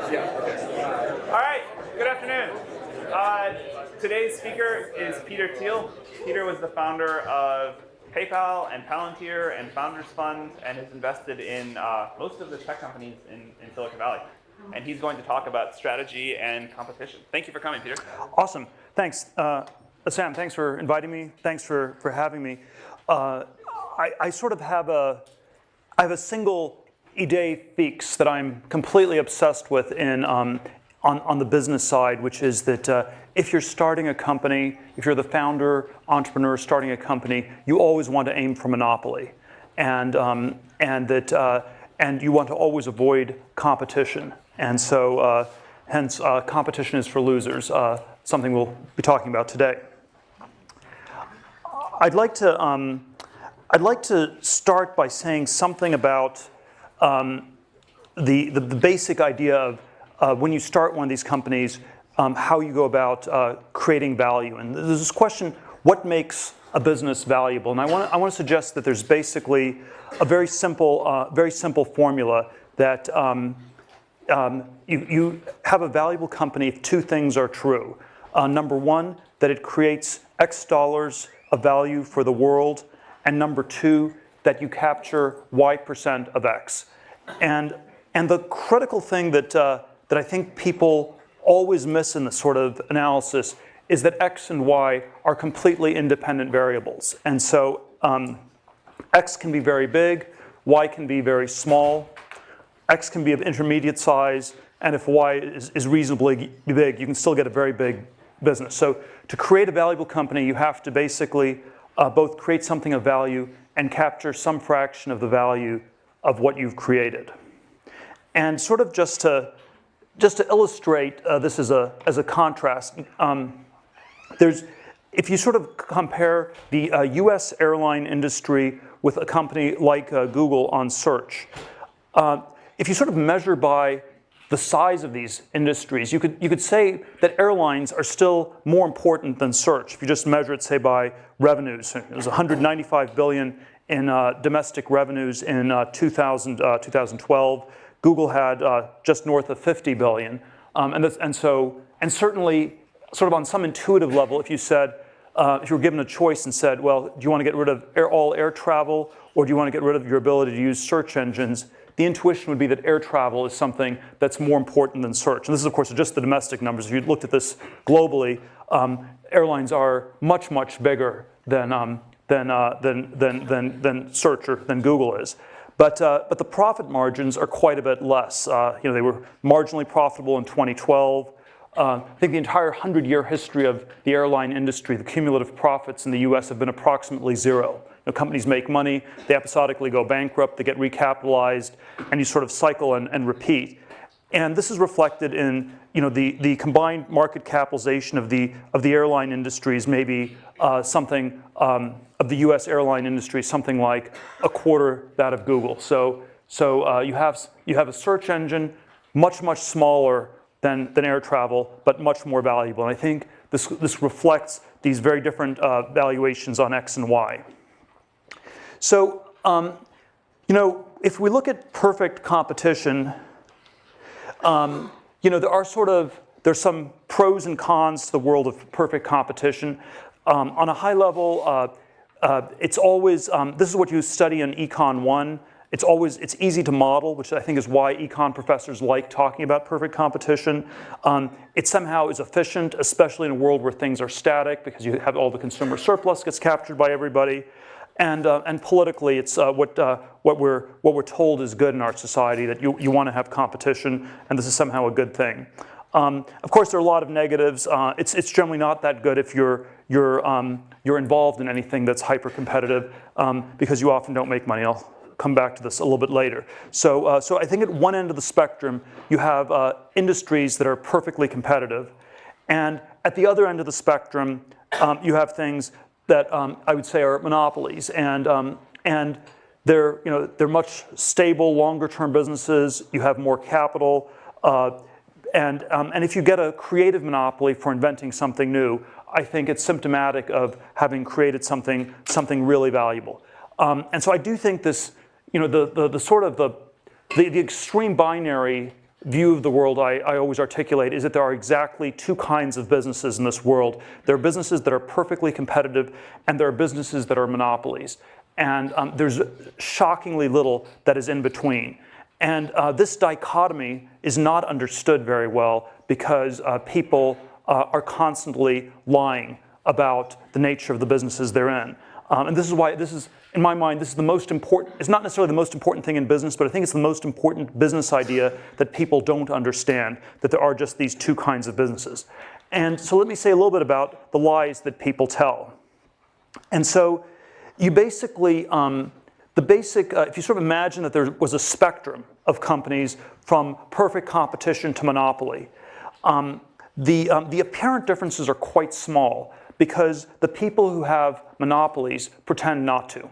All right, good afternoon. Today's speaker is Peter Thiel. Peter was the founder of PayPal and Palantir and Founders Fund and has invested in most of the tech companies in Silicon Valley. And he's going to talk about strategy and competition. Thank you for coming, Peter. Awesome. Thanks. Sam, thanks for inviting me. Thanks for having me. I sort of have a single idée fixe that I'm completely obsessed with on the business side, which is that if you're starting a company, if you're the founder, entrepreneur starting a company, you always want to aim for monopoly, and you want to always avoid competition. And so, hence, competition is for losers. Something we'll be talking about today. I'd like to start by saying something about the basic idea of when you start one of these companies, how you go about creating value. And there's this question: what makes a business valuable? And I want to suggest that there's basically a very simple formula that you have a valuable company if two things are true. Number one, that it creates X dollars of value for the world, and number two, that you capture Y% of X. And the critical thing that I think people always miss in this sort of analysis is that X and Y are completely independent variables. And so X can be very big, Y can be very small, X can be of intermediate size, and if Y is reasonably big, you can still get a very big business. So to create a valuable company, you have to basically both create something of value and capture some fraction of the value of what you've created. And sort of just to illustrate this as a contrast, if you sort of compare the U.S. airline industry with a company like Google on search, if you sort of measure by the size of these industries, you could say that airlines are still more important than search. If you just measure it, say, by revenues, it was 195 billion in domestic revenues in 2012. Google had just north of 50 billion, and certainly, sort of on some intuitive level, if you said, if you were given a choice and said, well, do you want to get rid of all air travel, or do you want to get rid of your ability to use search engines? The intuition would be that air travel is something that's more important than search. And this is, of course, just the domestic numbers. If you looked at this globally, airlines are much, much bigger than search or than Google is. But the profit margins are quite a bit less. They were marginally profitable in 2012. I think the entire 100-year history of the airline industry, the cumulative profits in the U.S. have been approximately zero. Companies make money, they episodically go bankrupt, they get recapitalized, and you sort of cycle and repeat. And this is reflected in the combined market capitalization of the airline industries, maybe something of the U.S. airline industry, something like a quarter that of Google. So you have a search engine much smaller than air travel, but much more valuable. And I think this reflects these very different valuations on X and Y. So, if we look at perfect competition, there's some pros and cons to the world of perfect competition. On a high level, it's always, this is what you study in Econ 1. It's easy to model, which I think is why econ professors like talking about perfect competition. It somehow is efficient, especially in a world where things are static, because you have all the consumer surplus gets captured by everybody. And politically, it's what we're told is good in our society, that you want to have competition, and this is somehow a good thing. Of course, there are a lot of negatives. It's generally not that good if you're involved in anything that's hyper competitive, because you often don't make money. I'll come back to this a little bit later. So I think at one end of the spectrum, you have industries that are perfectly competitive, and at the other end of the spectrum, you have things that I would say are monopolies, and they're much stable, longer-term businesses. You have more capital, and if you get a creative monopoly for inventing something new, I think it's symptomatic of having created something really valuable. And so I do think this, the extreme binary view of the world I always articulate is that there are exactly two kinds of businesses in this world. There are businesses that are perfectly competitive, and there are businesses that are monopolies. And there's shockingly little that is in between. And this dichotomy is not understood very well because people are constantly lying about the nature of the businesses they're in. And this is why this is, in my mind, this is the most important, it's not necessarily the most important thing in business, but I think it's the most important business idea that people don't understand, that there are just these two kinds of businesses. And so let me say a little bit about the lies that people tell. And so you basically, if you sort of imagine that there was a spectrum of companies from perfect competition to monopoly, the apparent differences are quite small because the people who have monopolies pretend not to.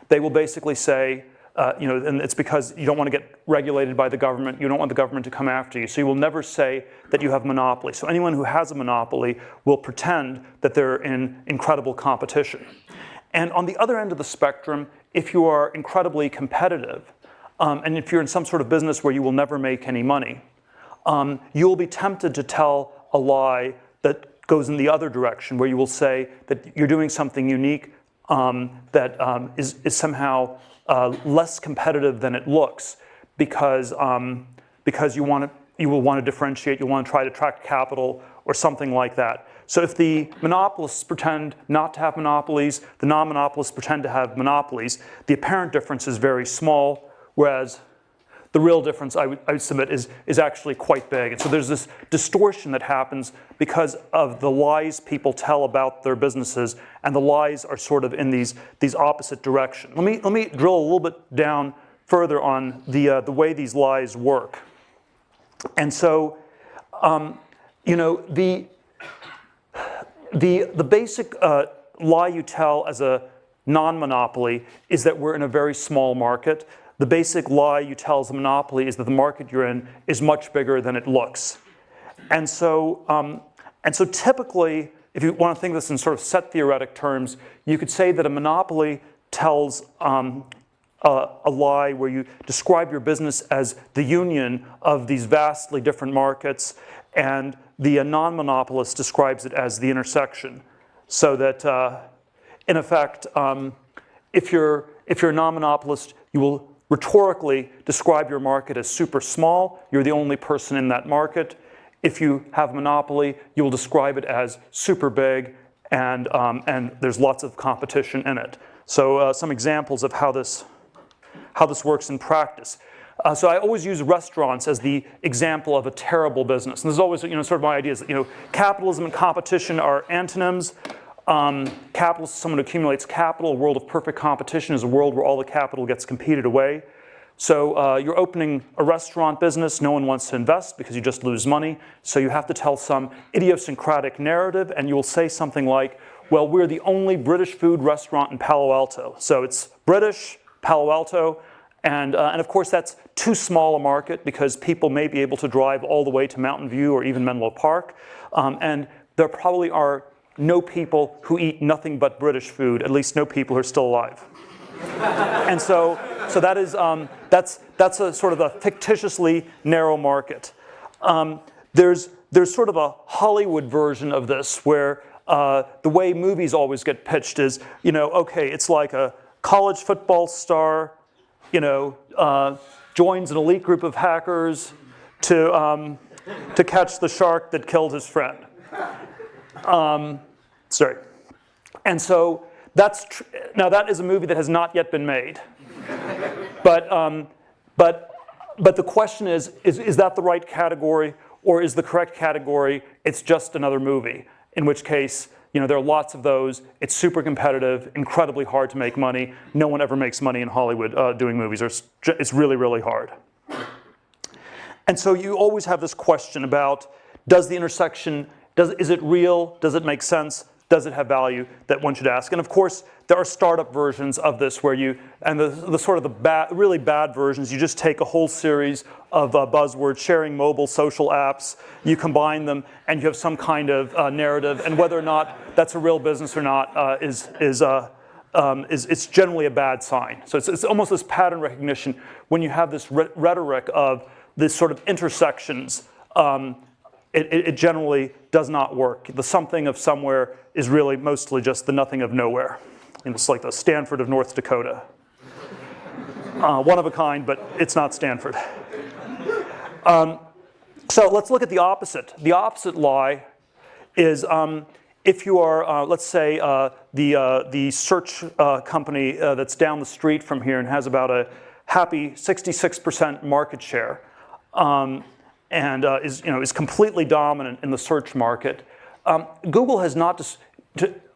They will basically say, and it's because you don't want to get regulated by the government, you don't want the government to come after you, so you will never say that you have monopoly. So anyone who has a monopoly will pretend that they're in incredible competition. And on the other end of the spectrum, if you are incredibly competitive, and if you're in some sort of business where you will never make any money, you will be tempted to tell a lie that goes in the other direction, where you will say that you're doing something unique that is somehow less competitive than it looks, because you will want to differentiate, you want to try to attract capital or something like that. So if the monopolists pretend not to have monopolies, the non-monopolists pretend to have monopolies, the apparent difference is very small, whereas the real difference, I would submit, is actually quite big. And so there's this distortion that happens because of the lies people tell about their businesses, and the lies are sort of in these opposite directions. Let me drill a little bit down further on the way these lies work. And so, the basic lie you tell as a non-monopoly is that we're in a very small market. The basic lie you tell as a monopoly is that the market you're in is much bigger than it looks. And so typically, if you want to think of this in sort of set theoretic terms, you could say that a monopoly tells a lie where you describe your business as the union of these vastly different markets, and the non-monopolist describes it as the intersection. So that, in effect, if you're a non-monopolist, you will rhetorically describe your market as super small. You're the only person in that market. If you have monopoly, you will describe it as super big, and there's lots of competition in it. So some examples of how this works in practice. So I always use restaurants as the example of a terrible business. And this is always, sort of my idea is that, capitalism and competition are antonyms. Capitalist is someone who accumulates capital. A world of perfect competition is a world where all the capital gets competed away. So you're opening a restaurant business. No one wants to invest because you just lose money. So you have to tell some idiosyncratic narrative, and you'll say something like, well, we're the only British food restaurant in Palo Alto. So it's British, Palo Alto, and of course that's too small a market because people may be able to drive all the way to Mountain View or even Menlo Park. And there probably are no people who eat nothing but British food, at least no people who are still alive. And so that is, that's a sort of a fictitiously narrow market. There's sort of a Hollywood version of this where the way movies always get pitched is, okay, it's like a college football star, joins an elite group of hackers to catch the shark that killed his friend. And so now that is a movie that has not yet been made. But the question is that the right category, or is the correct category it's just another movie? In which case, there are lots of those. It's super competitive, incredibly hard to make money. No one ever makes money in Hollywood doing movies. It's really, really hard. And so you always have this question about, does the intersection, is it real? Does it make sense? Does it have value that one should ask? And of course, there are startup versions of this where the sort of the really bad versions, you just take a whole series of buzzwords, sharing mobile, social apps, you combine them, and you have some kind of narrative, and whether or not that's a real business or not it's generally a bad sign. So it's almost this pattern recognition when you have this rhetoric of the sort of intersections, it generally does not work. The something of somewhere is really mostly just the nothing of nowhere. And it's like the Stanford of North Dakota. One of a kind, but it's not Stanford. So let's look at the opposite. The opposite lie is if you are, let's say, the search company that's down the street from here and has about a happy 66% market share, and is completely dominant in the search market. Google has not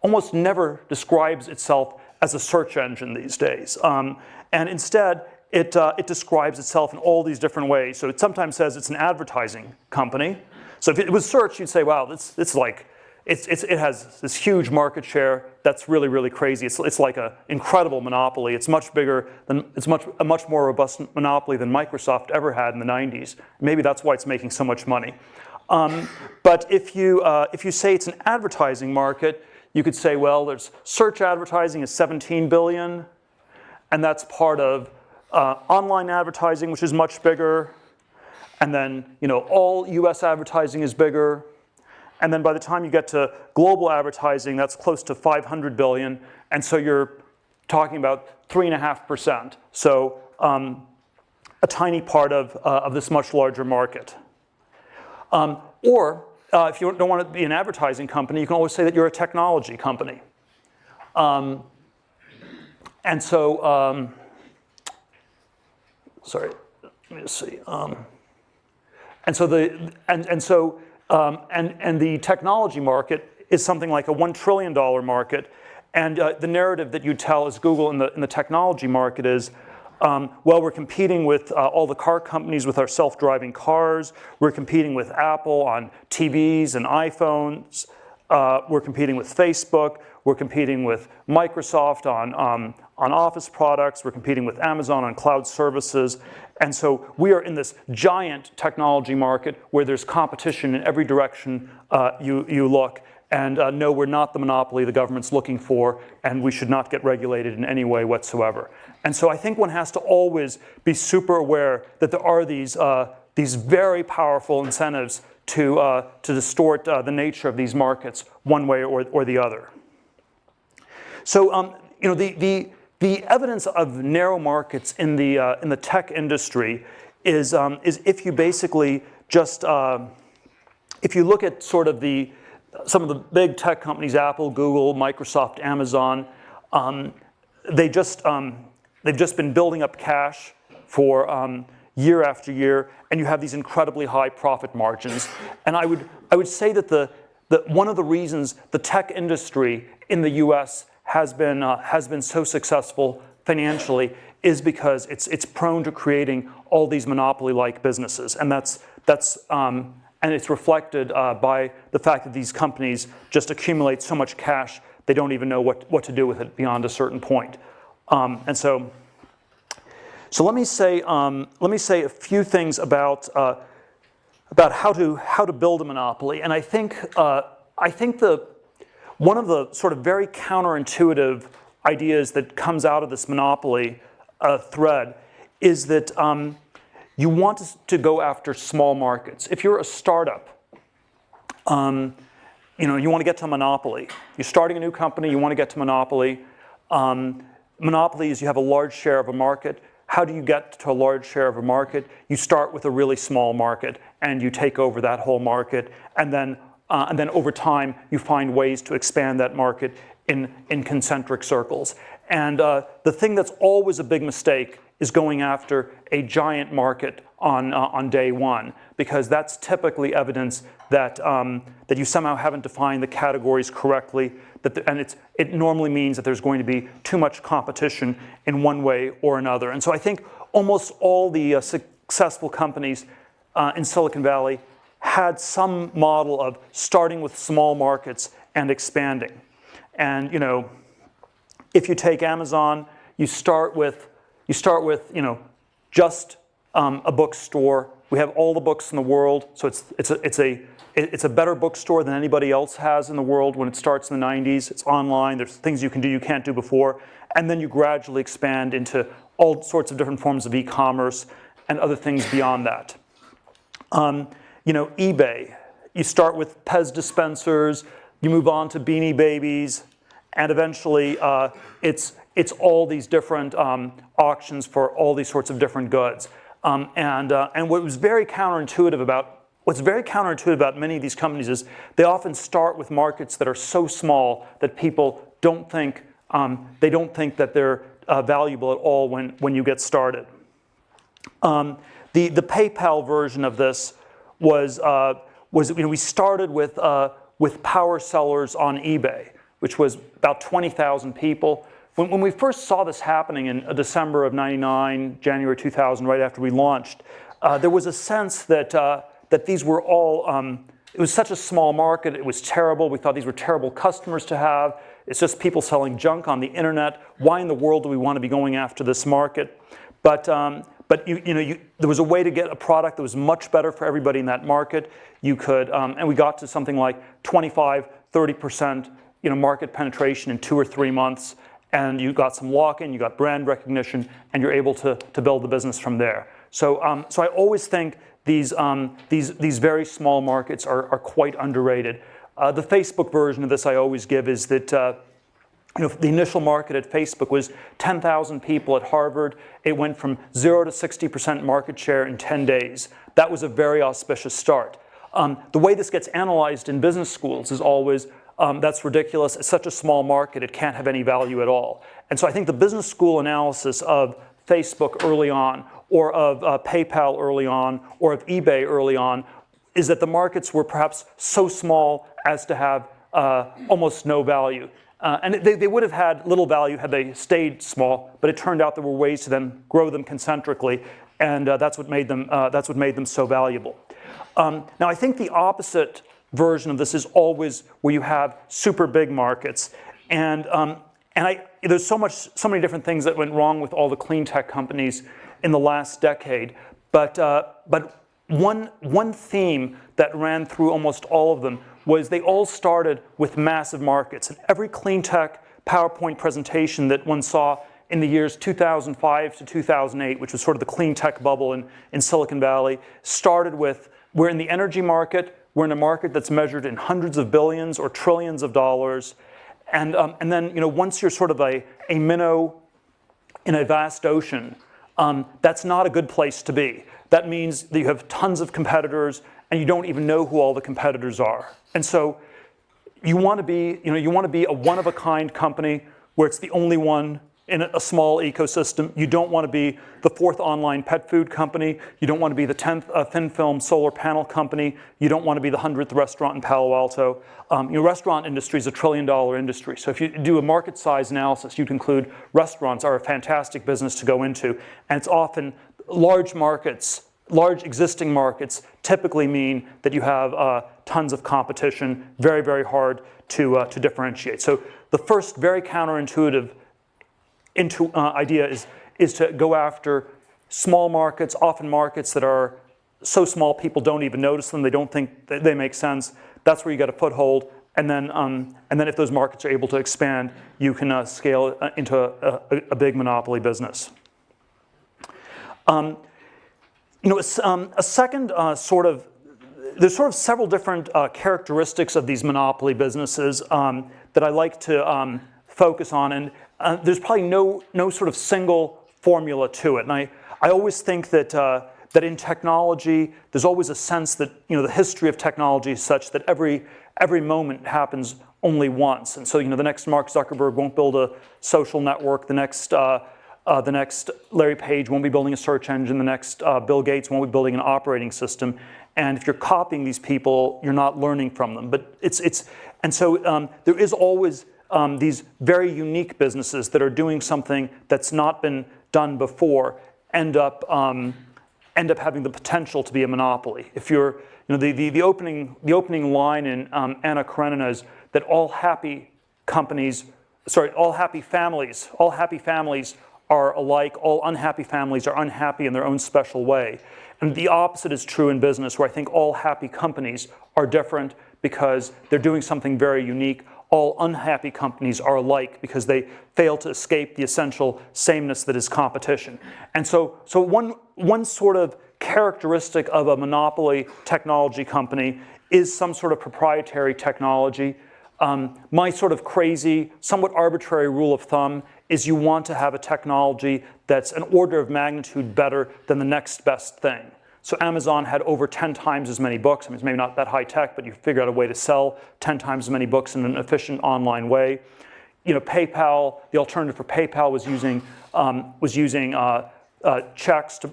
almost never describes itself as a search engine these days, and instead it describes itself in all these different ways. So it sometimes says it's an advertising company. So if it was search, you'd say, wow, it has this huge market share that's really, really crazy. It's like an incredible monopoly. It's much bigger than, a much more robust monopoly than Microsoft ever had in the 90s. Maybe that's why it's making so much money. But if you say it's an advertising market, you could say, well, there's search advertising is 17 billion, and that's part of online advertising, which is much bigger, and then all US advertising is bigger. And then by the time you get to global advertising, that's close to 500 billion. And so you're talking about 3.5%. So a tiny part of this much larger market. Or if you don't want to be an advertising company, you can always say that you're a technology company. And so, sorry, let me just see. And the technology market is something like a $1 trillion market. And the narrative that you tell as Google in the technology market is, well, we're competing with all the car companies with our self-driving cars. We're competing with Apple on TVs and iPhones. We're competing with Facebook. We're competing with Microsoft on Office products. We're competing with Amazon on cloud services. And so we are in this giant technology market where there's competition in every direction you look. And no, we're not the monopoly the government's looking for, and we should not get regulated in any way whatsoever. And so I think one has to always be super aware that there are these very powerful incentives to distort the nature of these markets one way or the other. So the evidence of narrow markets in the tech industry is if you basically just if you look at sort of some of the big tech companies, Apple, Google, Microsoft, Amazon, they've just been building up cash for year after year, and you have these incredibly high profit margins. And I would say that one of the reasons the tech industry in the U.S. has been so successful financially is because it's prone to creating all these monopoly-like businesses, and and it's reflected by the fact that these companies just accumulate so much cash they don't even know what to do with it beyond a certain point. And so let me say a few things about how to build a monopoly. And I think one of the sort of very counterintuitive ideas that comes out of this monopoly thread is that you want to go after small markets. If you're a startup, you want to get to monopoly. You're starting a new company, you want to get to monopoly. Monopoly is you have a large share of a market. How do you get to a large share of a market? You start with a really small market, and you take over that whole market, and then over time you find ways to expand that market in concentric circles. And the thing that's always a big mistake is going after a giant market on day one, because that's typically evidence that you somehow haven't defined the categories correctly, and it normally means that there's going to be too much competition in one way or another. And so I think almost all the successful companies in Silicon Valley had some model of starting with small markets and expanding. And if you take Amazon, you start with just a bookstore. We have all the books in the world, so it's a better bookstore than anybody else has in the world when it starts in the 90s. It's online. There's things you can do you can't do before, and then you gradually expand into all sorts of different forms of e-commerce and other things beyond that. eBay. You start with Pez dispensers, you move on to Beanie Babies, and eventually it's all these different auctions for all these sorts of different goods. And what's very counterintuitive about many of these companies is they often start with markets that are so small that people don't think that they're valuable at all when you get started. The PayPal version of this was we started with power sellers on eBay, which was about 20,000 people. When we first saw this happening in December of '99, January 2000, right after we launched, there was a sense that these were all, it was such a small market, it was terrible, we thought these were terrible customers to have, it's just people selling junk on the internet, why in the world do we want to be going after this market? But there was a way to get a product that was much better for everybody in that market. You could, and we got to something like 25, 30% market penetration in 2 or 3 months, and you got some lock-in, you got brand recognition, and you're able to build the business from there. So I always think these very small markets are quite underrated. The Facebook version of this I always give is that the initial market at Facebook was 10,000 people at Harvard. It went from 0 to 60% market share in 10 days. That was a very auspicious start. The way this gets analyzed in business schools is always, that's ridiculous. It's such a small market, it can't have any value at all. And so I think the business school analysis of Facebook early on, or of PayPal early on, or of eBay early on, is that the markets were perhaps so small as to have almost no value. And they would have had little value had they stayed small, but it turned out there were ways to then grow them concentrically, and that's what made them so valuable. Now I think the opposite version of this is always where you have super big markets, and there's so many different things that went wrong with all the clean tech companies in the last decade, but one theme that ran through almost all of them was they all started with massive markets. And every clean tech PowerPoint presentation that one saw in the years 2005 to 2008, which was sort of the clean tech bubble in Silicon Valley, started with, we're in the energy market, we're in a market that's measured in hundreds of billions or trillions of dollars. And then once you're sort of a minnow in a vast ocean, that's not a good place to be. That means that you have tons of competitors and you don't even know who all the competitors are. And so you want to be a one-of-a-kind company where it's the only one in a small ecosystem. You don't want to be the 4th online pet food company. You don't want to be the 10th thin film solar panel company. You don't want to be the 100th restaurant in Palo Alto. Restaurant industry is a $1 trillion industry. So if you do a market size analysis, you conclude restaurants are a fantastic business to go into. And it's often large markets, large existing markets typically mean that you have tons of competition, very, very hard to differentiate. So the first very counterintuitive idea is to go after small markets, often markets that are so small people don't even notice them, they don't think that they make sense. That's where you get a foothold, and then if those markets are able to expand, you can scale into a big monopoly business. A second there's sort of several different characteristics of these monopoly businesses that I like to focus on, and there's probably no sort of single formula to it. And I always think that in technology, there's always a sense that the history of technology is such that every moment happens only once. And so the next Mark Zuckerberg won't build a social network. The next Larry Page won't be building a search engine. The next Bill Gates won't be building an operating system. And if you're copying these people, you're not learning from them. But there is always these very unique businesses that are doing something that's not been done before end up having the potential to be a monopoly. If you're the opening line in Anna Karenina's that all happy families are alike, all unhappy families are unhappy in their own special way. And the opposite is true in business, where I think all happy companies are different because they're doing something very unique. all unhappy companies are alike because they fail to escape the essential sameness that is competition. And so one sort of characteristic of a monopoly technology company is some sort of proprietary technology. My sort of crazy, somewhat arbitrary rule of thumb is you want to have a technology that's an order of magnitude better than the next best thing. So Amazon had over 10 times as many books. I mean, it's maybe not that high tech, but you figure out a way to sell 10 times as many books in an efficient online way. You know, PayPal, the alternative for PayPal was using checks to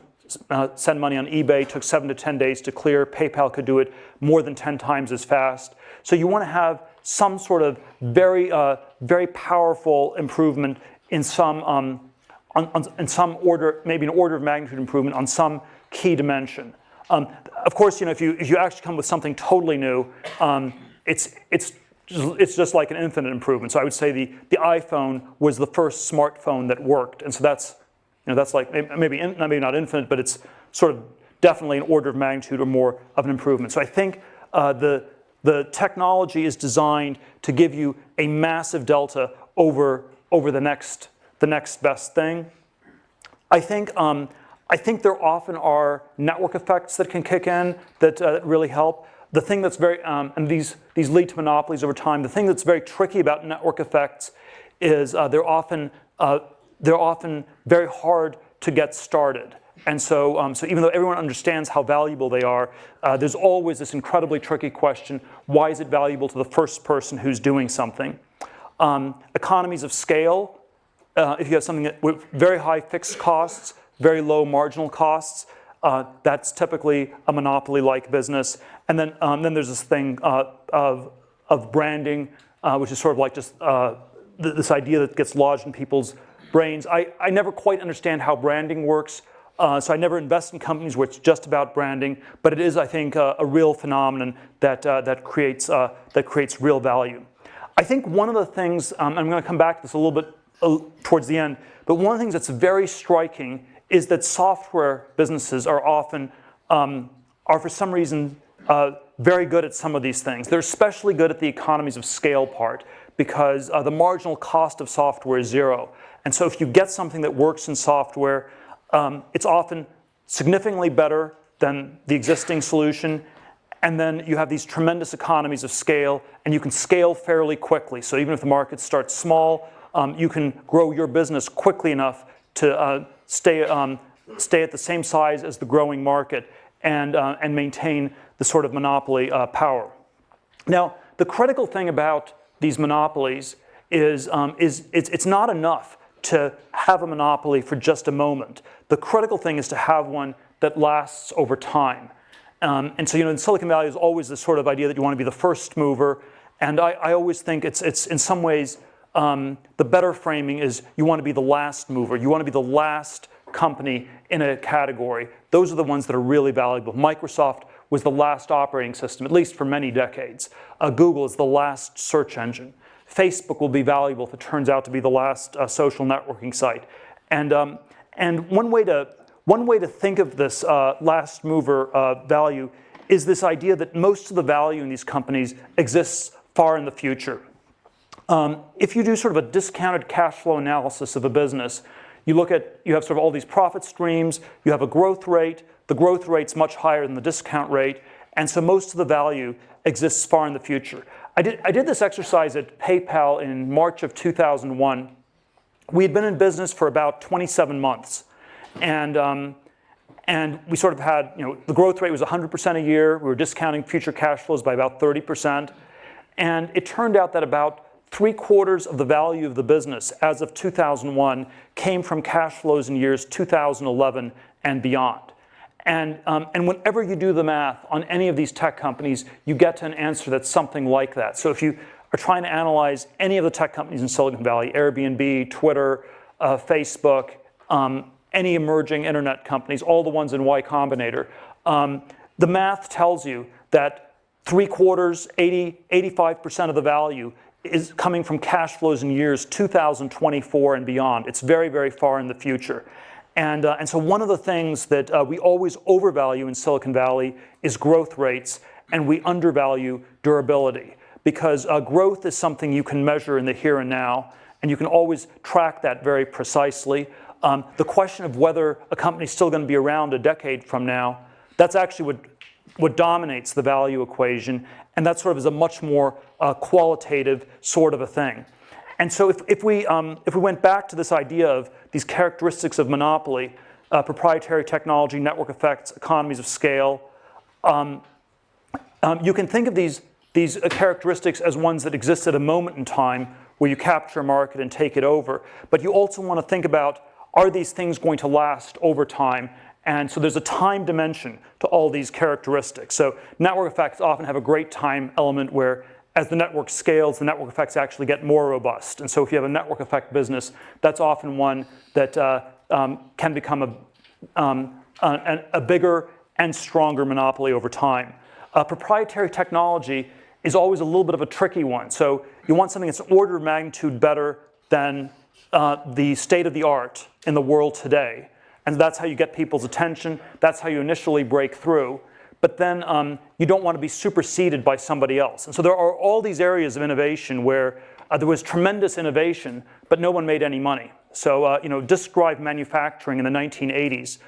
send money on eBay. It took 7 to 10 days to clear. PayPal could do it more than 10 times as fast. So you want to have some sort of very powerful improvement in some in some order, maybe an order of magnitude improvement on some key dimension. Of course, you know, if you actually come with something totally new, it's just like an infinite improvement. So I would say the iPhone was the first smartphone that worked, and so that's like maybe not infinite, but it's sort of definitely an order of magnitude or more of an improvement. So I think the technology is designed to give you a massive delta over the next best thing. I think there often are network effects that can kick in that really help. The thing that's very and these lead to monopolies over time. The thing that's very tricky about network effects is they're often very hard to get started. And so even though everyone understands how valuable they are, there's always this incredibly tricky question: why is it valuable to the first person who's doing something? Economies of scale. If you have something with very high fixed costs, very low marginal costs, that's typically a monopoly-like business. And then there's this thing of branding, which is sort of like just this idea that gets lodged in people's brains. I never quite understand how branding works, so I never invest in companies where it's just about branding. But it is, I think, a real phenomenon that creates real value. I think one of the things, I'm going to come back to this a little bit towards the end, but one of the things that's very striking is that software businesses are often, are for some reason, very good at some of these things. They're especially good at the economies of scale part because the marginal cost of software is zero. And so if you get something that works in software, it's often significantly better than the existing solution. And then you have these tremendous economies of scale, and you can scale fairly quickly. So even if the market starts small, you can grow your business quickly enough to stay at the same size as the growing market and maintain the sort of monopoly power. Now, the critical thing about these monopolies is it's not enough to have a monopoly for just a moment. The critical thing is to have one that lasts over time. And so, you know, in Silicon Valley, there's always this sort of idea that you want to be the first mover. And I always think it's in some ways, the better framing is you want to be the last mover. You want to be the last company in a category. Those are the ones that are really valuable. Microsoft was the last operating system, at least for many decades. Google is the last search engine. Facebook will be valuable if it turns out to be the last social networking site. And one way to think of this last mover value is this idea that most of the value in these companies exists far in the future. If you do sort of a discounted cash flow analysis of a business, you have sort of all these profit streams, you have a growth rate, the growth rate's much higher than the discount rate, and so most of the value exists far in the future. I did this exercise at PayPal in March of 2001. We had been in business for about 27 months, and we sort of had, you know, the growth rate was 100% a year. We were discounting future cash flows by about 30%, and it turned out that about 3/4 of the value of the business as of 2001 came from cash flows in years 2011 and beyond. And whenever you do the math on any of these tech companies, you get to an answer that's something like that. So if you are trying to analyze any of the tech companies in Silicon Valley, Airbnb, Twitter, Facebook, any emerging internet companies, all the ones in Y Combinator, the math tells you that 3/4, 85% of the value is coming from cash flows in years 2024 and beyond. It's very, very far in the future. And so one of the things that we always overvalue in Silicon Valley is growth rates, and we undervalue durability. because growth is something you can measure in the here and now, and you can always track that very precisely. The question of whether a company is still going to be around a decade from now, that's actually what dominates the value equation, and that sort of is a much more qualitative sort of a thing. And so if we went back to this idea of these characteristics of monopoly, proprietary technology, network effects, economies of scale, you can think of these characteristics as ones that exist at a moment in time where you capture a market and take it over. But you also want to think about, are these things going to last over time? And so there's a time dimension to all these characteristics. So network effects often have a great time element where as the network scales, the network effects actually get more robust. And so if you have a network effect business, that's often one that can become a bigger and stronger monopoly over time. Proprietary technology is always a little bit of a tricky one. So you want something that's an order of magnitude better than the state of the art in the world today. And that's how you get people's attention. That's how you initially break through. But then you don't want to be superseded by somebody else. And so there are all these areas of innovation where there was tremendous innovation, but no one made any money. So disk drive manufacturing in the 1980s,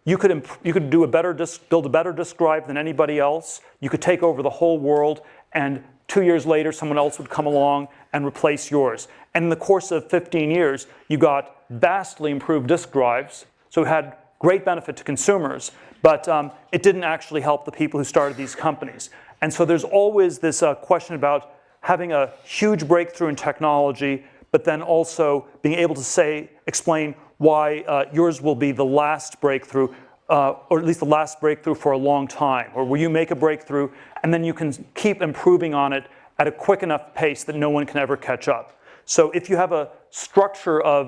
you could do build a better disk drive than anybody else. You could take over the whole world, and 2 years later, someone else would come along and replace yours. And in the course of 15 years, you got vastly improved disk drives, so it had great benefit to consumers, but it didn't actually help the people who started these companies. And so there's always this question about having a huge breakthrough in technology, but then also being able to explain why yours will be the last breakthrough, or at least the last breakthrough for a long time, or where you make a breakthrough and then you can keep improving on it at a quick enough pace that no one can ever catch up. So if you have a structure of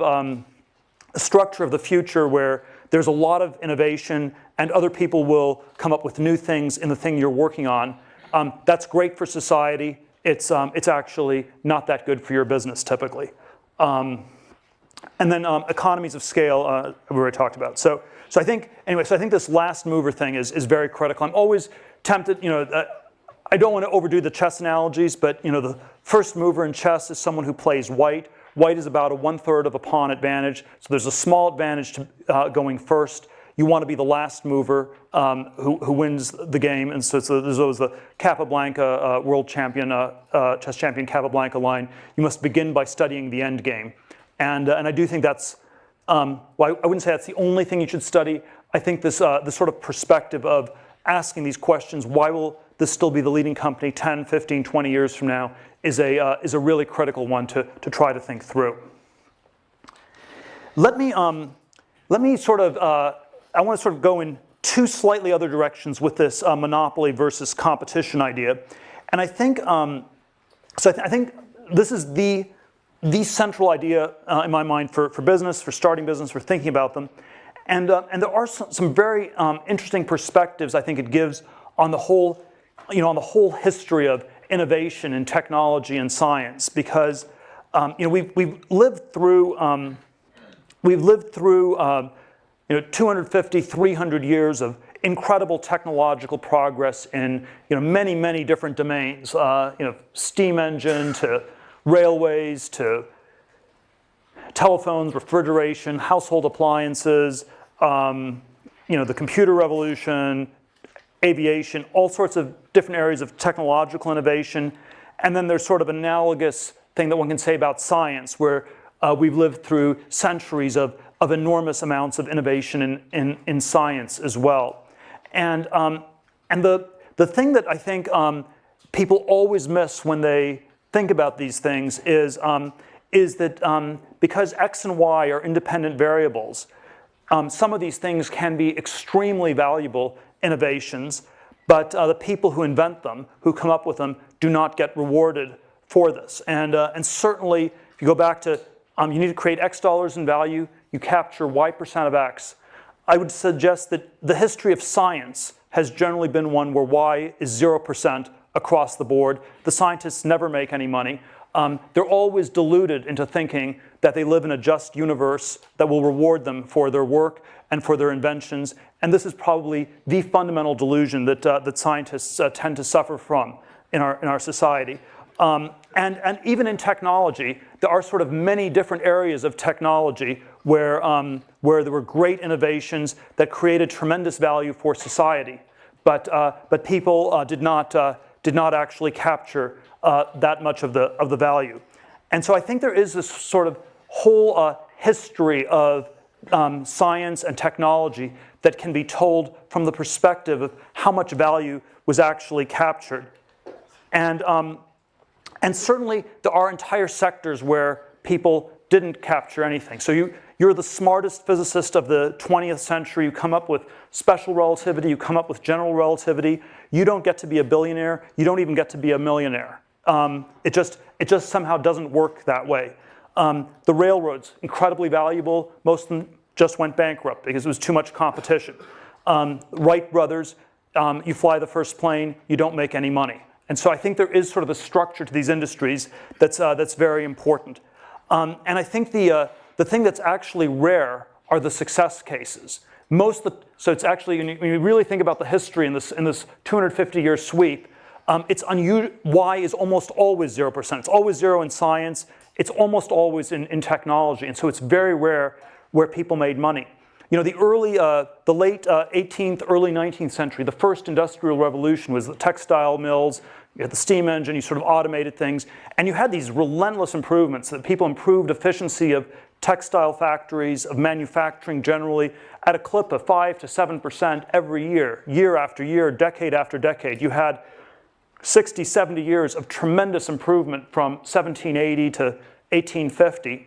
the future where there's a lot of innovation and other people will come up with new things in the thing you're working on, that's great for society. It's actually not that good for your business typically. And then economies of scale, we already talked about. So I think this last mover thing is very critical. I'm always tempted, I don't want to overdo the chess analogies, but the first mover in chess is someone who plays white. White is about a 1/3 of a pawn advantage, so there's a small advantage to going first. You want to be the last mover who wins the game, and so there's always the Capablanca world champion, chess champion Capablanca line. You must begin by studying the end game, and I do think that's well, I wouldn't say that's the only thing you should study. I think this sort of perspective of asking these questions, why will this still be the leading company 10, 15, 20 years from now, is a really critical one to try to think through. Let me sort of I want to sort of go in two slightly other directions with this monopoly versus competition idea, and I think I think this is the central idea in my mind for business, for starting business, for thinking about them, and there are some very interesting perspectives I think it gives on the whole history of innovation in technology and science, because we've lived through 250, 300 years of incredible technological progress in many different domains, steam engine to railways to telephones, refrigeration, household appliances, the computer revolution, aviation, all sorts of different areas of technological innovation. And then there's sort of analogous thing that one can say about science, where we've lived through centuries of enormous amounts of innovation in science as well. And the thing that I think people always miss when they think about these things is that because X and Y are independent variables, some of these things can be extremely valuable innovations, but the people who invent them, who come up with them, do not get rewarded for this. And certainly, if you go back to you need to create X dollars in value, you capture Y% of X. I would suggest that the history of science has generally been one where Y is 0% across the board. The scientists never make any money. They're always deluded into thinking that they live in a just universe that will reward them for their work and for their inventions. And this is probably the fundamental delusion that scientists tend to suffer from. in our society. And even in technology, there are sort of many different areas of technology where there were great innovations that created tremendous value for society, but people did not actually capture that much of the value. And so I think there is this sort of whole history of science and technology that can be told from the perspective of how much value was actually captured. And certainly there are entire sectors where people didn't capture anything. So you're the smartest physicist of the 20th century. You come up with special relativity. You come up with general relativity. You don't get to be a billionaire. You don't even get to be a millionaire. It just somehow doesn't work that way. The railroads, incredibly valuable. Most of them just went bankrupt because it was too much competition. Wright brothers, you fly the first plane, you don't make any money. And so I think there is sort of a structure to these industries that's very important. And I think the thing that's actually rare are the success cases. So it's actually, when you really think about the history in this 250-year sweep, it's unusual. Y is almost always 0%. It's always 0 in science. It's almost always in technology. And so it's very rare where people made money. You know, the late 18th, early 19th century, the first industrial revolution was the textile mills. You had the steam engine, you sort of automated things, and you had these relentless improvements that people improved efficiency of textile factories, of manufacturing generally, at a clip of 5 to 7% every year, year after year, decade after decade. You had 60, 70 years of tremendous improvement from 1780 to 1850.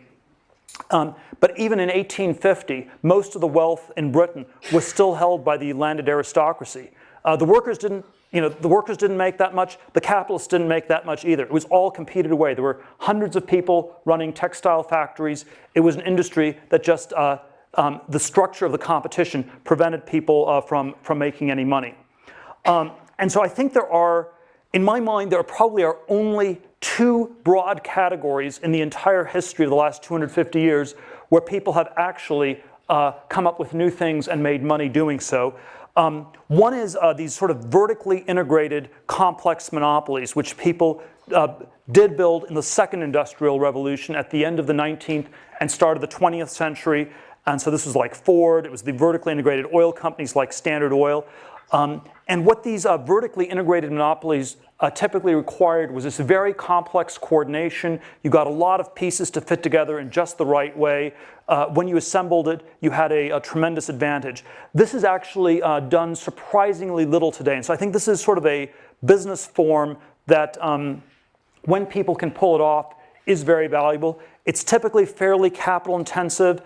But even in 1850, most of the wealth in Britain was still held by the landed aristocracy. The workers didn't make that much. The capitalists didn't make that much either. It was all competed away. There were hundreds of people running textile factories. It was an industry that just the structure of the competition prevented people from making any money. And so I think in my mind, there probably are only two broad categories in the entire history of the last 250 years where people have actually come up with new things and made money doing so. One is these sort of vertically integrated complex monopolies, which people did build in the second industrial revolution at the end of the 19th and start of the 20th century. And so this was like Ford. It was the vertically integrated oil companies like Standard Oil. And what these vertically integrated monopolies typically required was this very complex coordination. You got a lot of pieces to fit together in just the right way. When you assembled it, you had a tremendous advantage. This is actually done surprisingly little today. And so I think this is sort of a business form that, when people can pull it off, is very valuable. It's typically fairly capital intensive.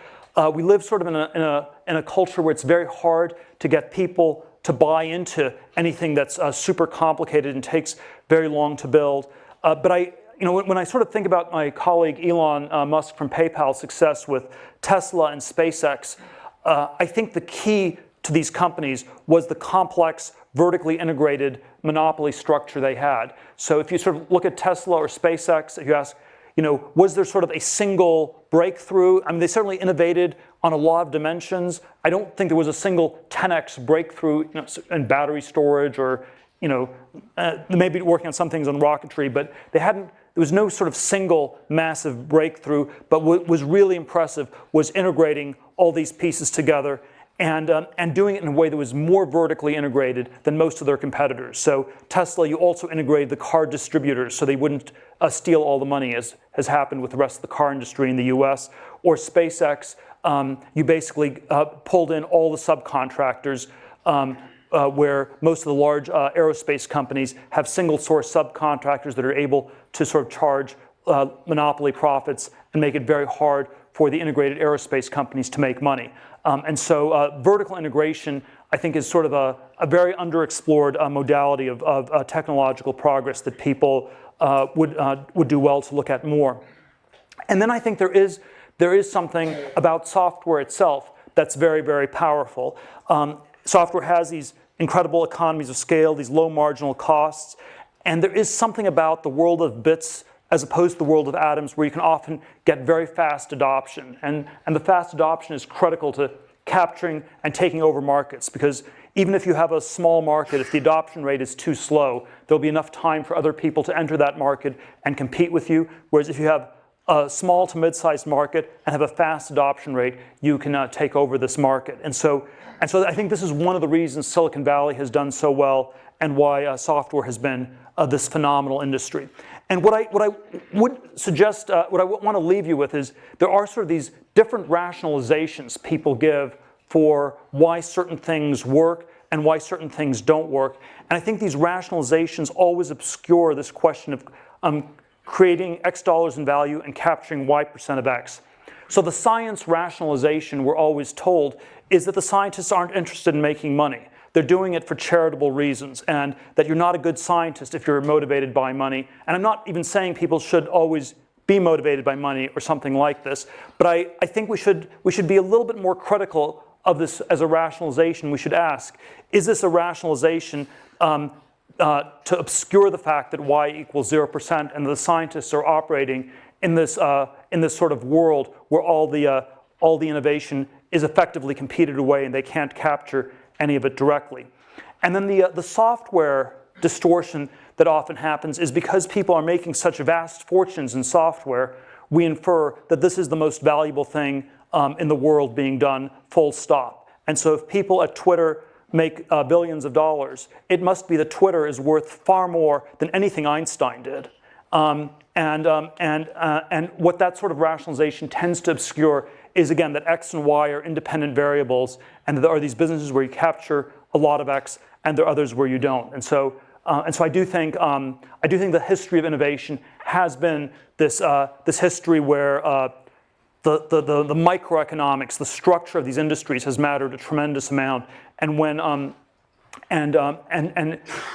We live sort of in a culture where it's very hard to get people to buy into anything that's super complicated and takes very long to build. But when I sort of think about my colleague Elon Musk from PayPal's success with Tesla and SpaceX, I think the key to these companies was the complex, vertically integrated monopoly structure they had. So if you sort of look at Tesla or SpaceX, if you ask, was there sort of a single breakthrough? I mean, they certainly innovated on a lot of dimensions. I don't think there was a single 10x breakthrough in battery storage or, maybe working on some things on rocketry, but there was no sort of single massive breakthrough. But what was really impressive was integrating all these pieces together and doing it in a way that was more vertically integrated than most of their competitors. So Tesla, you also integrated the car distributors so they wouldn't steal all the money, as has happened with the rest of the car industry in the US. Or SpaceX, you basically pulled in all the subcontractors, where most of the large aerospace companies have single source subcontractors that are able to sort of charge monopoly profits and make it very hard for the integrated aerospace companies to make money. And so vertical integration, I think, is sort of a very underexplored modality of technological progress that people would do well to look at more. And then I think there is something about software itself that's very, very powerful. Software has these incredible economies of scale, these low marginal costs, and there is something about the world of bits as opposed to the world of atoms where you can often get very fast adoption. And the fast adoption is critical to capturing and taking over markets, because even if you have a small market, if the adoption rate is too slow, there'll be enough time for other people to enter that market and compete with you. Whereas if you have a small to mid-sized market and have a fast adoption rate, you can take over this market. And so I think this is one of the reasons Silicon Valley has done so well and why software has been this phenomenal industry. And what I would suggest, what I want to leave you with is there are sort of these different rationalizations people give for why certain things work and why certain things don't work. And I think these rationalizations always obscure this question of creating X dollars in value and capturing Y% of X. So the science rationalization we're always told is that the scientists aren't interested in making money. They're doing it for charitable reasons, and that you're not a good scientist if you're motivated by money. And I'm not even saying people should always be motivated by money or something like this, but I think we should be a little bit more critical of this as a rationalization. We should ask, is this a rationalization to obscure the fact that Y equals 0% and the scientists are operating in this sort of world where all the innovation is effectively competed away and they can't capture any of it directly. And then the software distortion that often happens is because people are making such vast fortunes in software, we infer that this is the most valuable thing in the world being done, full stop. And so if people at Twitter make billions of dollars, it must be that Twitter is worth far more than anything Einstein did. And what that sort of rationalization tends to obscure is, again, that X and Y are independent variables, and there are these businesses where you capture a lot of X, and there are others where you don't. And so I do think the history of innovation has been this history where the microeconomics, the structure of these industries has mattered a tremendous amount. And when and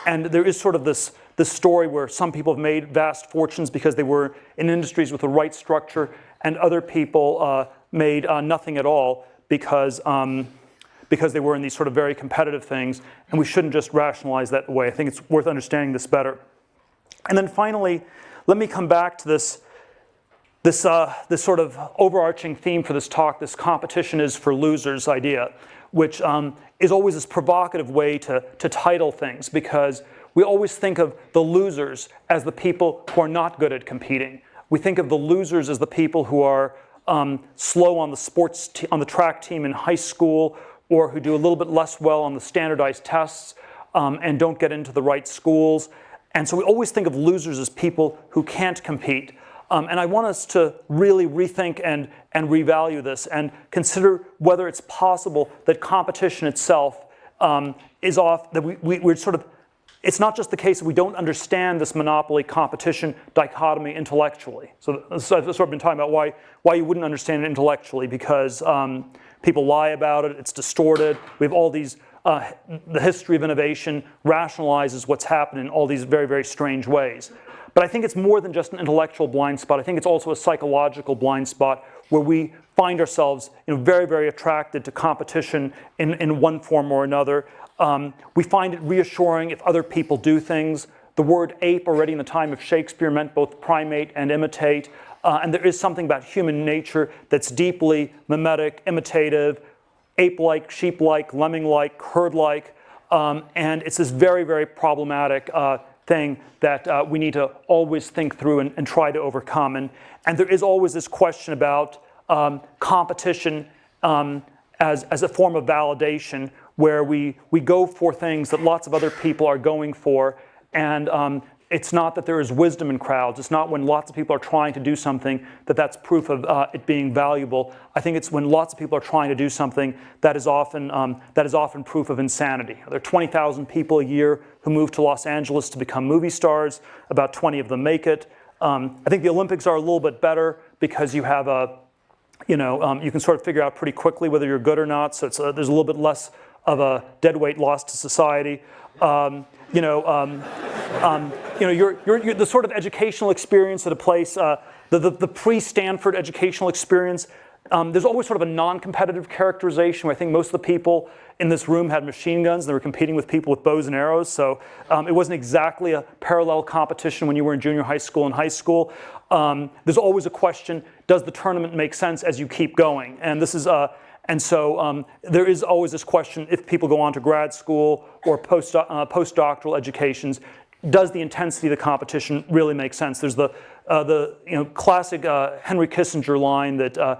there is sort of this story where some people have made vast fortunes because they were in industries with the right structure, and other people made nothing at all because they were in these sort of very competitive things. And we shouldn't just rationalize that away. I think it's worth understanding this better. And then finally, let me come back to this sort of overarching theme for this talk, this competition is for losers idea, which is always this provocative way to title things, because we always think of the losers as the people who are not good at competing. We think of the losers as the people who are slow on the track team in high school, or who do a little bit less well on the standardized tests and don't get into the right schools. And so we always think of losers as people who can't compete. And I want us to really rethink and revalue this and consider whether it's possible that competition itself is off, that we're sort of, it's not just the case that we don't understand this monopoly competition dichotomy intellectually. So I've sort of been talking about why you wouldn't understand it intellectually, because people lie about it, it's distorted. We have all these, the history of innovation rationalizes what's happened in all these very, very strange ways. But I think it's more than just an intellectual blind spot. I think it's also a psychological blind spot where we find ourselves very, very attracted to competition in one form or another. We find it reassuring if other people do things. The word ape already in the time of Shakespeare meant both primate and imitate. And there is something about human nature that's deeply mimetic, imitative, ape-like, sheep-like, lemming-like, herd-like. And it's this very, very problematic thing that we need to always think through and try to overcome. And there is always this question about competition as a form of validation, where we go for things that lots of other people are going for. And it's not that there is wisdom in crowds. It's not when lots of people are trying to do something that's proof of it being valuable. I think it's when lots of people are trying to do something that is often proof of insanity. There are 20,000 people a year who move to Los Angeles to become movie stars. About 20 of them make it. I think the Olympics are a little bit better because you have you can sort of figure out pretty quickly whether you're good or not. So there's a little bit less of a dead weight loss to society. The sort of educational experience at a place, the pre-Stanford educational experience, there's always sort of a non-competitive characterization where I think most of the people in this room had machine guns and they were competing with people with bows and arrows. So it wasn't exactly a parallel competition when you were in junior high school and high school. There's always a question, does the tournament make sense as you keep going? And this is And so there is always this question, if people go on to grad school or postdoctoral educations, does the intensity of the competition really make sense? There's the classic Henry Kissinger line that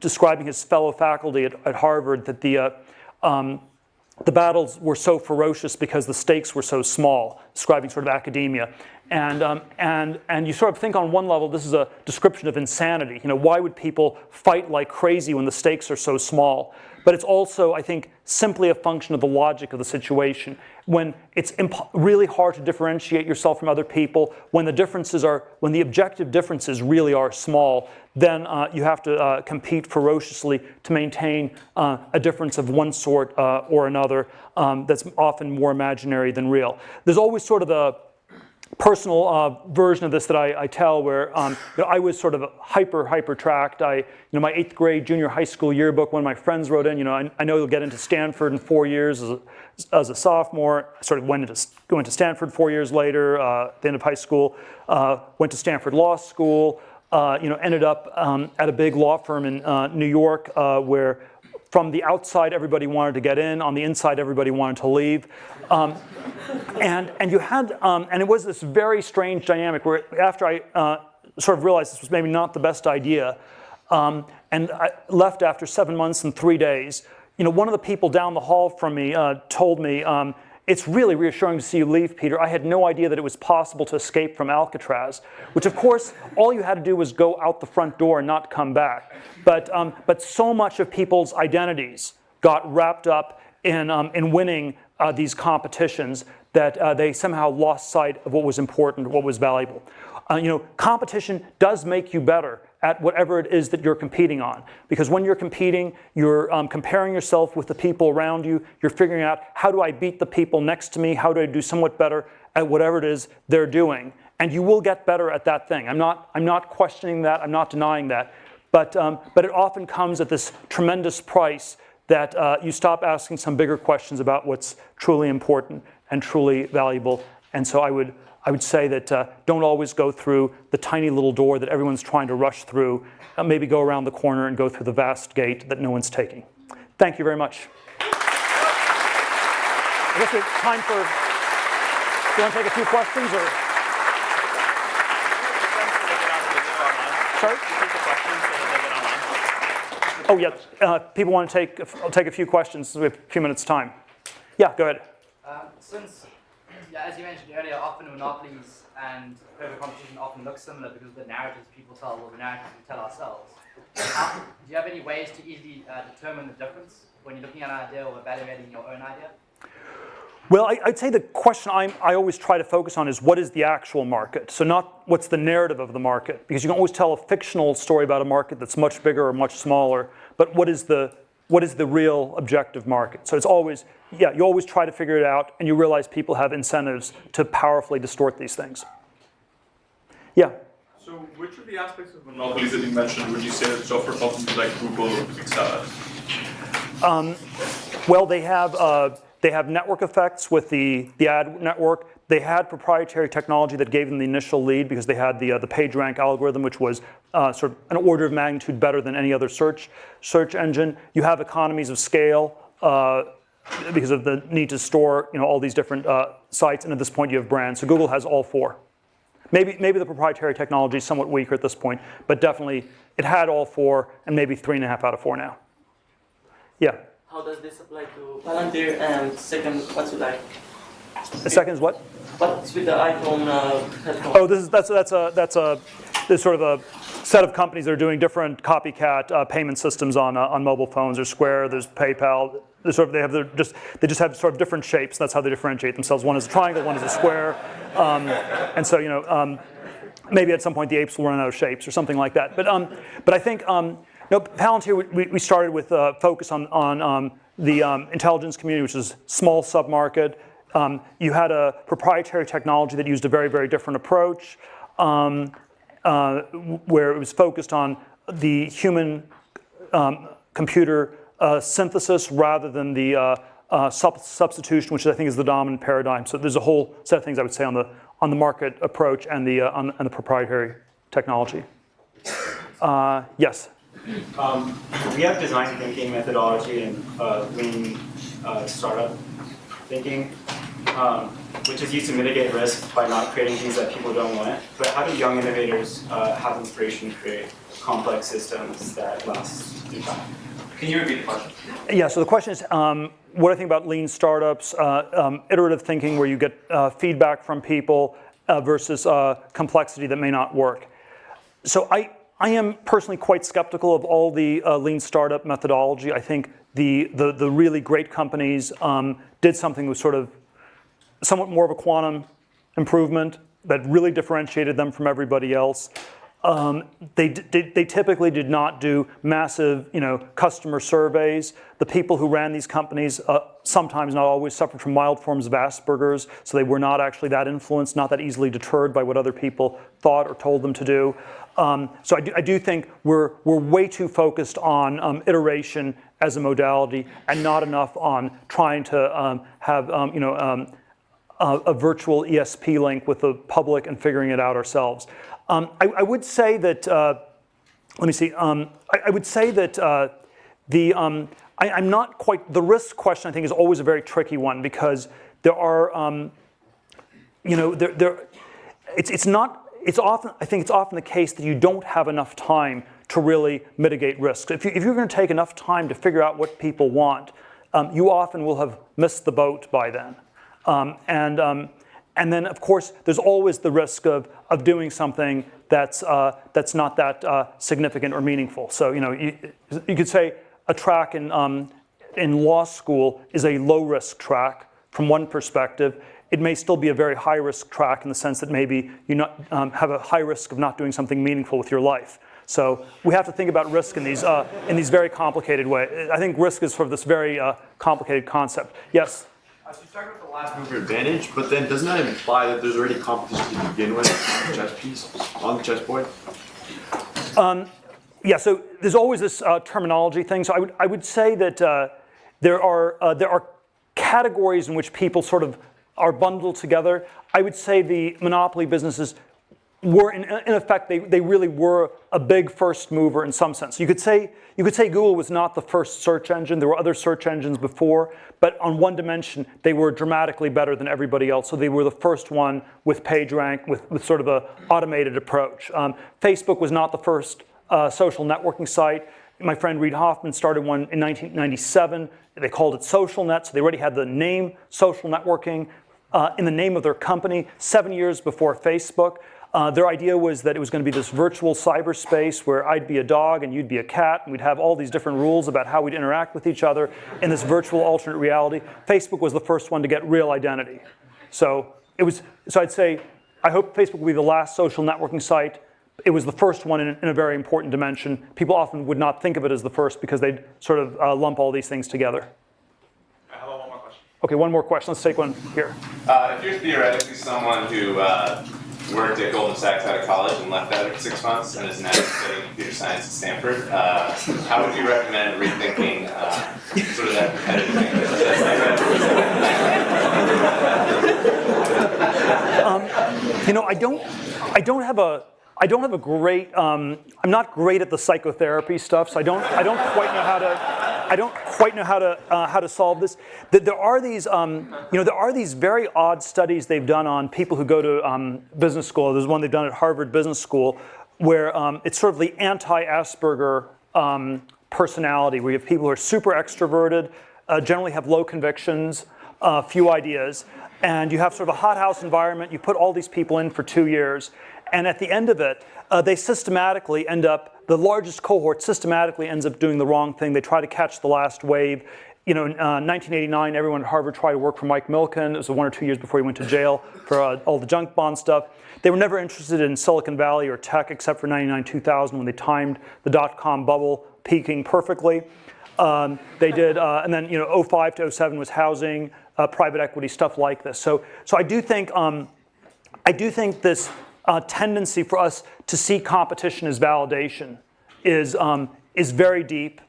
describing his fellow faculty at Harvard, that the battles were so ferocious because the stakes were so small, describing sort of academia. And you sort of think on one level, this is a description of insanity. Why would people fight like crazy when the stakes are so small? But it's also, I think, simply a function of the logic of the situation. When it's really hard to differentiate yourself from other people, when the objective differences really are small, then you have to compete ferociously to maintain a difference of one sort or another that's often more imaginary than real. There's always sort of the personal version of this that I tell, where I was sort of hyper tracked. My 8th grade junior high school yearbook, one of my friends wrote in, I know you'll get into Stanford in 4 years as a sophomore. I sort of went to Stanford 4 years later, at the end of high school. Went to Stanford Law School. Ended up at a big law firm in New York, where from the outside everybody wanted to get in, on the inside everybody wanted to leave. And you had, and it was this very strange dynamic where after I sort of realized this was maybe not the best idea, and I left after 7 months and 3 days, one of the people down the hall from me told me, it's really reassuring to see you leave, Peter. I had no idea that it was possible to escape from Alcatraz, which of course, all you had to do was go out the front door and not come back. But so much of people's identities got wrapped up in winning these competitions that they somehow lost sight of what was important, what was valuable. Competition does make you better at whatever it is that you're competing on. Because when you're competing, you're comparing yourself with the people around you. You're figuring out, how do I beat the people next to me? How do I do somewhat better at whatever it is they're doing? And you will get better at that thing. I'm not questioning that. I'm not denying that. But it often comes at this tremendous price that you stop asking some bigger questions about what's truly important and truly valuable. And so I would say that don't always go through the tiny little door that everyone's trying to rush through. Maybe go around the corner and go through the vast gate that no one's taking. Thank you very much. I guess we have time for, do you want to take a few questions? Or? Sorry? Oh, yeah. People want to I'll take a few questions. We have a few minutes' time. Yeah, go ahead. As you mentioned earlier, often monopolies and perfect competition often look similar because of the narratives people tell or the narratives we tell ourselves. Do you have any ways to easily determine the difference when you're looking at an idea or evaluating your own idea? Well, I'd say the question I always try to focus on is, what is the actual market? So not what's the narrative of the market, because you can always tell a fictional story about a market that's much bigger or much smaller, but what is the real objective market? So it's always, you always try to figure it out, and you realize people have incentives to powerfully distort these things. Yeah? So which of the aspects of monopolies that you mentioned would you say that software companies like Google excel at? Well, they have network effects with the ad network. They had proprietary technology that gave them the initial lead because they had the PageRank algorithm, which was sort of an order of magnitude better than any other search engine. You have economies of scale because of the need to store all these different sites, and at this point you have brands. So Google has all four. Maybe the proprietary technology is somewhat weaker at this point, but definitely it had all four, and maybe 3.5 out of 4 now. Yeah. How does this apply to Palantir? And second, what's with like? The second is what? What's with the iPhone headphone? Oh, there's sort of a set of companies that are doing different copycat payment systems on mobile phones. There's Square, there's PayPal. They just have sort of different shapes. That's how they differentiate themselves. One is a triangle, one is a square, and so maybe at some point the apes will run out of shapes or something like that. But I think Palantir, we started with focus on the intelligence community, which is small submarket. You had a proprietary technology that used a very, very different approach, where it was focused on the human computer synthesis rather than the substitution, which I think is the dominant paradigm. So there's a whole set of things I would say on the market approach and the proprietary technology. Yes. We have design thinking methodology and lean startup thinking, which is used to mitigate risk by not creating things that people don't want. But how do young innovators have inspiration to create complex systems that last through time? Can you repeat the question? Yeah, so the question is, what I think about lean startups, iterative thinking where you get feedback from people versus complexity that may not work. So I am personally quite skeptical of all the lean startup methodology. I think the really great companies did something that was sort of somewhat more of a quantum improvement that really differentiated them from everybody else. They typically did not do massive, customer surveys. The people who ran these companies, sometimes not always, suffered from mild forms of Asperger's, so they were not actually that influenced, not that easily deterred by what other people thought or told them to do. So I do think we're way too focused on iteration as a modality and not enough on trying to have a virtual ESP link with the public and figuring it out ourselves. I would say that, let me see, I would say that I'm not quite, the risk question I think is always a very tricky one because there are, it's often the case that you don't have enough time to really mitigate risk. If you're going to take enough time to figure out what people want, you often will have missed the boat by then. And then, of course, there's always the risk of doing something that's not that significant or meaningful. So, you could say a track in law school is a low-risk track from one perspective. It may still be a very high-risk track in the sense that maybe you have a high risk of not doing something meaningful with your life. So we have to think about risk in these very complicated ways. I think risk is sort of this very complicated concept. Yes? So you talked about the last mover advantage, but then doesn't that imply that there's already competition to begin with on the chess piece, on the chessboard? Yeah, so there's always this terminology thing. So I would say that there are categories in which people sort of are bundled together. I would say the monopoly businesses were, in effect, they really were a big first mover in some sense. You could say Google was not the first search engine. There were other search engines before, but on one dimension, they were dramatically better than everybody else. So they were the first one with PageRank, with sort of an automated approach. Facebook was not the first social networking site. My friend Reid Hoffman started one in 1997. They called it SocialNet, so they already had the name social networking in the name of their company 7 years before Facebook. Their idea was that it was going to be this virtual cyberspace where I'd be a dog and you'd be a cat, and we'd have all these different rules about how we'd interact with each other in this virtual alternate reality. Facebook was the first one to get real identity. So I'd say, I hope Facebook will be the last social networking site. It was the first one in a very important dimension. People often would not think of it as the first because they'd sort of lump all these things together. How about one more question? Okay, one more question. Let's take one here. If you're theoretically someone who worked at Goldman Sachs out of college and left after 6 months and is now studying computer science at Stanford, how would you recommend rethinking sort of that competitive I don't have a great. I'm not great at the psychotherapy stuff, so I don't quite know how to solve this. There are these very odd studies they've done on people who go to business school. There's one they've done at Harvard Business School where it's sort of the anti-Asperger personality, where you have people who are super extroverted, generally have low convictions, few ideas, and you have sort of a hothouse environment. You put all these people in for 2 years. And at the end of it, they systematically end up, the largest cohort systematically ends up doing the wrong thing. They try to catch the last wave. In 1989, everyone at Harvard tried to work for Mike Milken. It was 1 or 2 years before he went to jail for all the junk bond stuff. They were never interested in Silicon Valley or tech except for 99, 2000 when they timed the dot-com bubble peaking perfectly. They did, and then 05 to 07 was housing, private equity, stuff like this. So I do think this tendency for us to see competition as validation is very deep.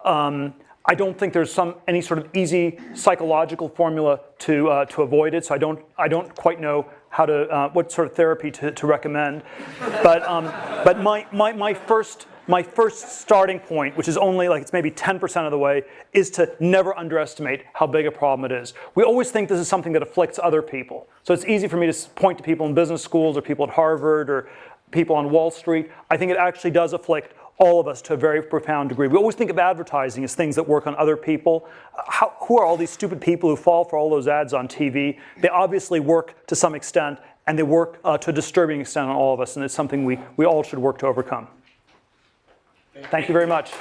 I don't think there's any sort of easy psychological formula to avoid it. So I don't quite know how to what sort of therapy to recommend. But my first my first starting point, which is only like it's maybe 10% of the way, is to never underestimate how big a problem it is. We always think this is something that afflicts other people. So it's easy for me to point to people in business schools or people at Harvard or people on Wall Street. I think it actually does afflict all of us to a very profound degree. We always think of advertising as things that work on other people. Who are all these stupid people who fall for all those ads on TV? They obviously work to some extent, and they work to a disturbing extent on all of us, and it's something we all should work to overcome. Thank you very much.